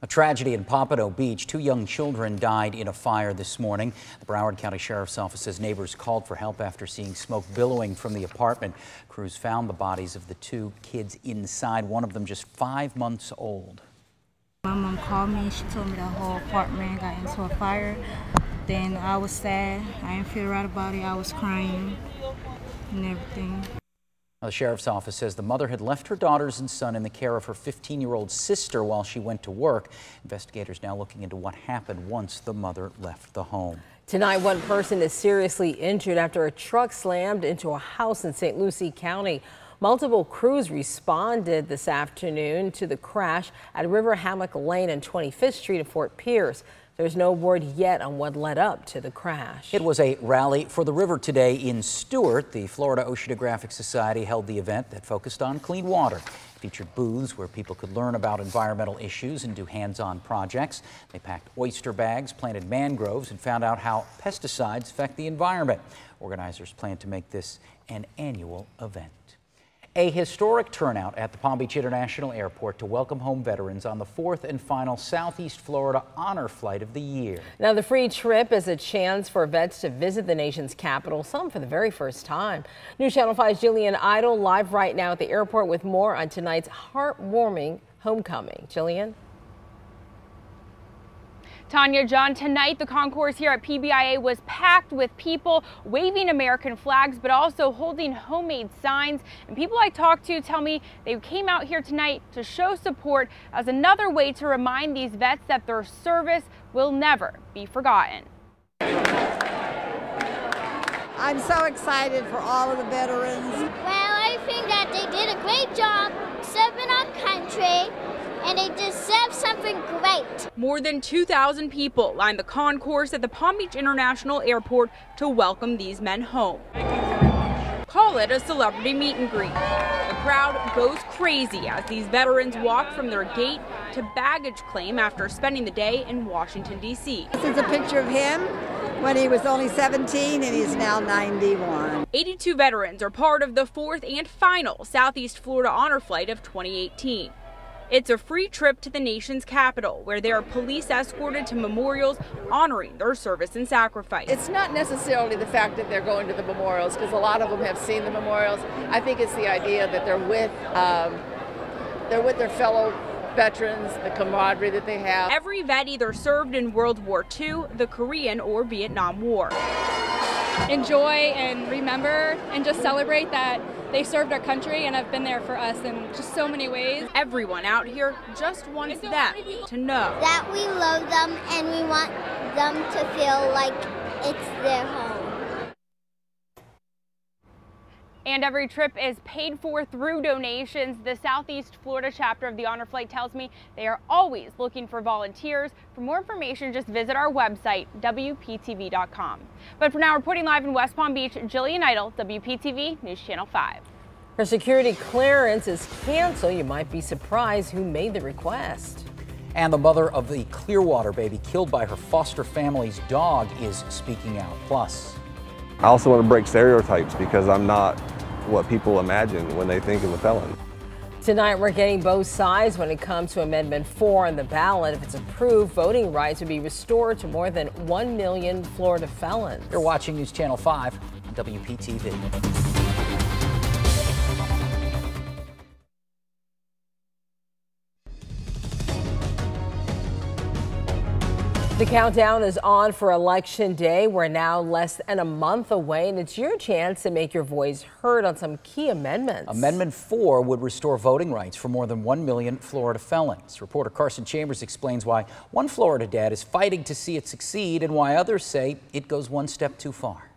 A tragedy in Pompano Beach. 2 young children died in a fire this morning. The Broward County Sheriff's Office says neighbors called for help after seeing smoke billowing from the apartment. Crews found the bodies of the 2 kids inside, one of them just 5 months old. My mom called me. She told me the whole apartment got into a fire. Then I was sad. I didn't feel right about it. I was crying and everything. The sheriff's office says the mother had left her daughters and son in the care of her 15-year-old sister while she went to work. Investigators now looking into what happened once the mother left the home. Tonight, one person is seriously injured after a truck slammed into a house in St. Lucie County. Multiple crews responded this afternoon to the crash at River Hammock Lane and 25th Street in Fort Pierce. There's no word yet on what led up to the crash. It was a rally for the river today in Stuart. The Florida Oceanographic Society held the event that focused on clean water. It featured booths where people could learn about environmental issues and do hands-on projects. They packed oyster bags, planted mangroves, and found out how pesticides affect the environment. Organizers plan to make this an annual event. A historic turnout at the Palm Beach International Airport to welcome home veterans on the 4th and final Southeast Florida honor flight of the year. Now, the free trip is a chance for vets to visit the nation's capital, some for the very first time. News Channel 5's Jillian Idle live right now at the airport with more on tonight's heartwarming homecoming. Jillian? Tanya, John, tonight the concourse here at PBIA was packed with people waving American flags, but also holding homemade signs. And people I talked to tell me they came out here tonight to show support as another way to remind these vets that their service will never be forgotten. I'm so excited for all of the veterans. Well, I think that they did a great job serving our country, and they deserve something great. More than 2,000 people lined the concourse at the Palm Beach International Airport to welcome these men home. Call it a celebrity meet and greet. The crowd goes crazy as these veterans walk from their gate to baggage claim after spending the day in Washington, D.C. This is a picture of him when he was only 17 and he's now 91. 82 veterans are part of the 4th and final Southeast Florida honor flight of 2018. It's a free trip to the nation's capital, where they are police escorted to memorials honoring their service and sacrifice. It's not necessarily the fact that they're going to the memorials, because a lot of them have seen the memorials. I think it's the idea that they're with their fellow veterans, the camaraderie that they have. Every vet either served in World War II, the Korean, or Vietnam War. Enjoy and remember and just celebrate that they served our country and have been there for us in just so many ways. Everyone out here just wants them to know that we love them and we want them to feel like it's their home. And every trip is paid for through donations. The Southeast Florida chapter of the Honor Flight tells me they are always looking for volunteers. For more information, just visit our website, WPTV.com. But for now, reporting live in West Palm Beach, Jillian Idle, WPTV News Channel 5. Her security clearance is canceled. You might be surprised who made the request. And the mother of the Clearwater baby killed by her foster family's dog is speaking out. Plus, I also want to break stereotypes because I'm not what people imagine when they think of a felon. Tonight, we're getting both sides when it comes to Amendment 4 on the ballot. If it's approved, voting rights would be restored to more than 1 million Florida felons. You're watching News Channel 5 on WPTV. The countdown is on for Election Day. We're now less than a month away, and it's your chance to make your voice heard on some key amendments. Amendment 4 would restore voting rights for more than 1 million Florida felons. Reporter Carson Chambers explains why one Florida dad is fighting to see it succeed and why others say it goes one step too far.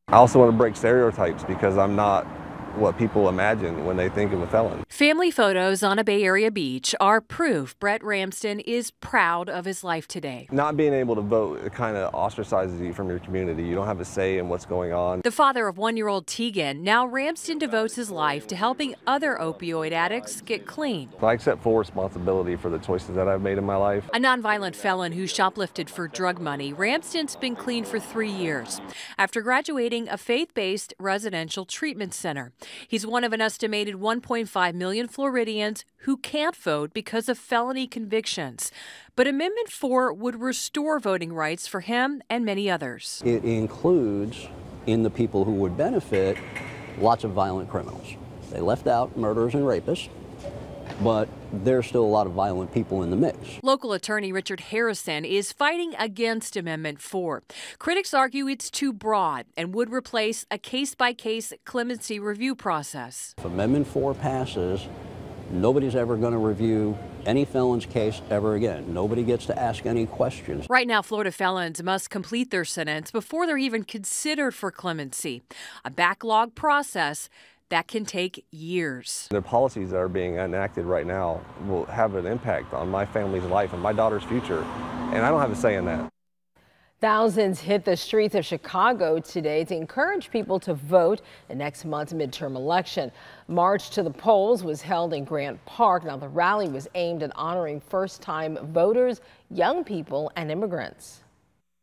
I also want to break stereotypes because I'm not what people imagine when they think of a felon. Family photos on a Bay Area beach are proof Brett Ramsden is proud of his life today. Not being able to vote kind of ostracizes you from your community. You don't have a say in what's going on. The father of 1-year-old Tegan, now Ramsden devotes his life to helping other opioid addicts get clean. I accept full responsibility for the choices that I've made in my life. A nonviolent felon who shoplifted for drug money, Ramsden's been clean for 3 years after graduating a faith-based residential treatment center. He's one of an estimated 1.5 million million Floridians who can't vote because of felony convictions. But Amendment 4 would restore voting rights for him and many others. It includes, in the people who would benefit, lots of violent criminals. They left out murderers and rapists, but there's still a lot of violent people in the mix. Local attorney Richard Harrison is fighting against Amendment 4. Critics argue it's too broad and would replace a case-by-case clemency review process. If Amendment 4 passes, nobody's ever going to review any felon's case ever again. Nobody gets to ask any questions. Right now, Florida felons must complete their sentence before they're even considered for clemency, a backlog process that can take years. The policies that are being enacted right now will have an impact on my family's life and my daughter's future, and I don't have a say in that. Thousands hit the streets of Chicago today to encourage people to vote in next month's midterm election. March to the polls was held in Grant Park. Now, the rally was aimed at honoring first-time voters, young people, and immigrants.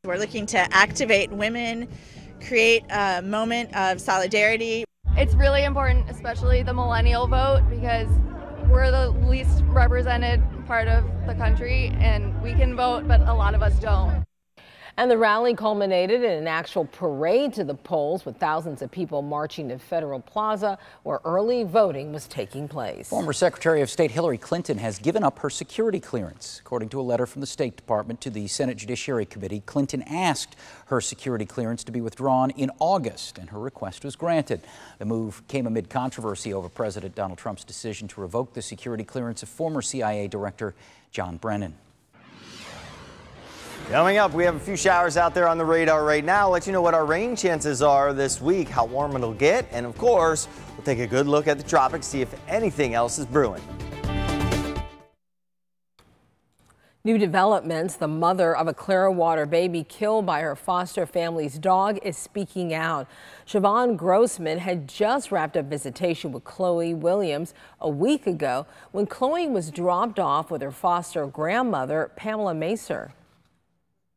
We're looking to activate women, create a moment of solidarity. It's really important, especially the millennial vote, because we're the least represented part of the country and we can vote, but a lot of us don't. And the rally culminated in an actual parade to the polls with thousands of people marching to Federal Plaza where early voting was taking place. Former Secretary of State Hillary Clinton has given up her security clearance. According to a letter from the State Department to the Senate Judiciary Committee, Clinton asked her security clearance to be withdrawn in August, and her request was granted. The move came amid controversy over President Donald Trump's decision to revoke the security clearance of former CIA Director John Brennan. Coming up, we have a few showers out there on the radar right now. Let you know what our rain chances are this week, how warm it'll get, and of course, we'll take a good look at the tropics, see if anything else is brewing. New developments. The mother of a Clearwater baby killed by her foster family's dog is speaking out. Siobhan Grossman had just wrapped up visitation with Chloe Williams a week ago when Chloe was dropped off with her foster grandmother, Pamela Macer.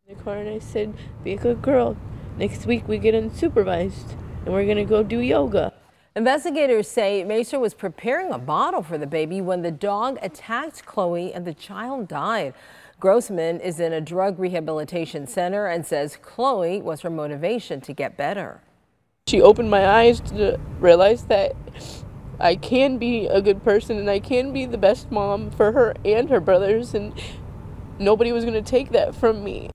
In the car, and I said, be a good girl. Next week we get unsupervised and we're gonna go do yoga. Investigators say Macer was preparing a bottle for the baby when the dog attacked Chloe and the child died. Grossman is in a drug rehabilitation center and says Chloe was her motivation to get better. She opened my eyes to realize that I can be a good person and I can be the best mom for her and her brothers, and nobody was gonna take that from me.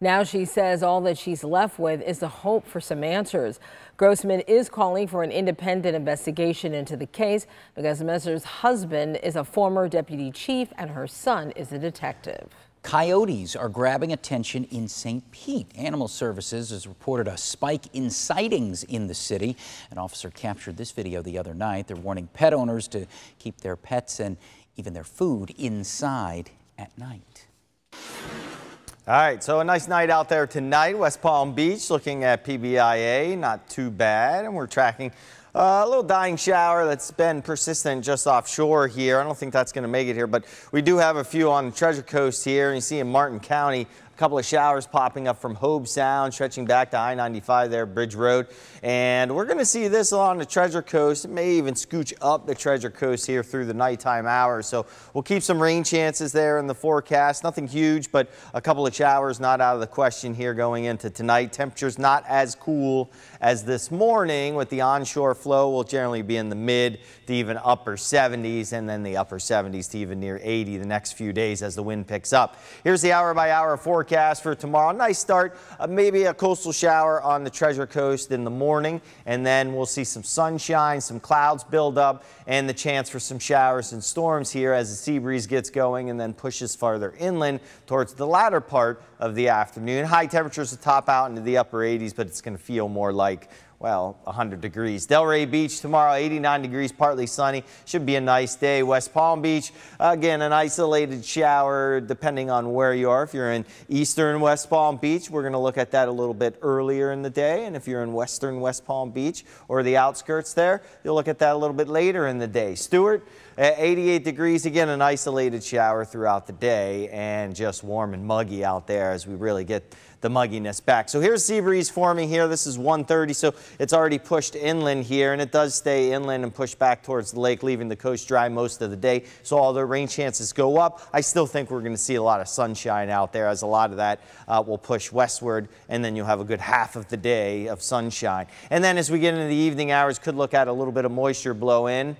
Now she says all that she's left with is the hope for some answers. Grossman is calling for an independent investigation into the case because Macer's husband is a former deputy chief and her son is a detective. Coyotes are grabbing attention in St. Pete. Animal Services has reported a spike in sightings in the city. An officer captured this video the other night. They're warning pet owners to keep their pets and even their food inside at night. All right, so a nice night out there tonight. West Palm Beach, looking at PBIA, not too bad. And we're tracking a little dying shower that's been persistent just offshore here. I don't think that's going to make it here, but we do have a few on the Treasure Coast here. And you see in Martin County, a couple of showers popping up from Hobe Sound, stretching back to I-95 there, Bridge Road. And we're going to see this along the Treasure Coast. It may even scooch up the Treasure Coast here through the nighttime hours. So we'll keep some rain chances there in the forecast. Nothing huge, but a couple of showers not out of the question here going into tonight. Temperatures not as cool as this morning, with the onshore flow will generally be in the mid to even upper 70s, and then the upper 70s to even near 80 the next few days as the wind picks up. Here's the hour-by-hour forecast for tomorrow. Nice start, maybe a coastal shower on the Treasure Coast in the morning, and then we'll see some sunshine, some clouds build up, and the chance for some showers and storms here as the sea breeze gets going and then pushes farther inland towards the latter part of the afternoon. High temperatures will top out into the upper 80s, but it's going to feel more like, well, 100 degrees. Delray Beach tomorrow, 89 degrees, partly sunny. Should be a nice day. West Palm Beach, again, an isolated shower depending on where you are. If you're in eastern West Palm Beach, we're going to look at that a little bit earlier in the day. And if you're in western West Palm Beach or the outskirts there, you'll look at that a little bit later in the day. Stewart, At 88 degrees, again, an isolated shower throughout the day, and just warm and muggy out there as we really get the mugginess back. So here's sea breeze forming here. This is 1:30, so it's already pushed inland here, and it does stay inland and push back towards the lake, leaving the coast dry most of the day. So all the rain chances go up. I still think we're going to see a lot of sunshine out there, as a lot of that will push westward, and then you'll have a good half of the day of sunshine. And then as we get into the evening hours, could look at a little bit of moisture blow in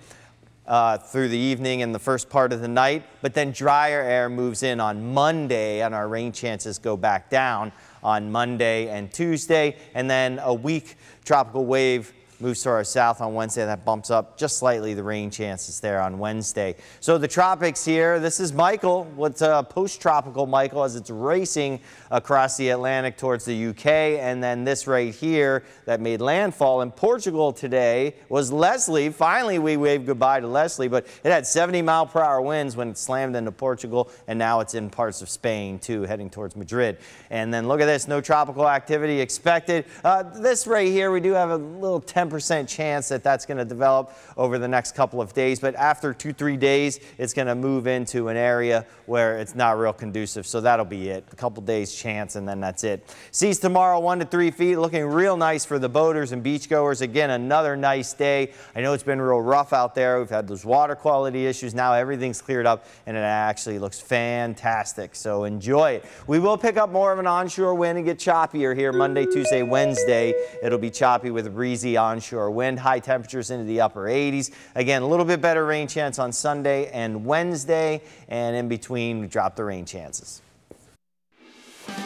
through the evening and the first part of the night, but then drier air moves in on Monday, and our rain chances go back down on Monday and Tuesday, and then a weak tropical wave moves to our south on Wednesday. That bumps up just slightly the rain chances there on Wednesday. So the tropics here, this is Michael, what's post-tropical Michael, as it's racing across the Atlantic towards the UK. And then this right here that made landfall in Portugal today was Leslie. Finally, we waved goodbye to Leslie, but it had 70-mile-per-hour winds when it slammed into Portugal, and now it's in parts of Spain too, heading towards Madrid. And then look at this, no tropical activity expected. This right here, we do have a little 10% chance that that's going to develop over the next couple of days, but after 2-3 days it's going to move into an area where it's not real conducive, so that'll be it. A couple days chance, and then that's it. Seas tomorrow 1 to 3 feet, looking real nice for the boaters and beachgoers. Again, another nice day. I know it's been real rough out there. We've had those water quality issues. Now everything's cleared up, and it actually looks fantastic, so enjoy it. We will pick up more of an onshore wind and get choppier here Monday, Tuesday, Wednesday. It'll be choppy with a breezy onshore wind, high temperatures into the upper 80s. Again, a little bit better rain chance on Sunday and Wednesday, and in between we drop the rain chances.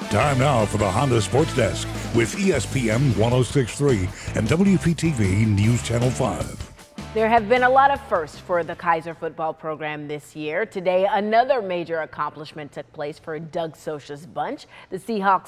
Time now for the Honda Sports Desk with ESPN 106.3 and WPTV News Channel 5. There have been a lot of firsts for the Kaiser football program this year. Today, another major accomplishment took place for Doug Socha's bunch. The Seahawks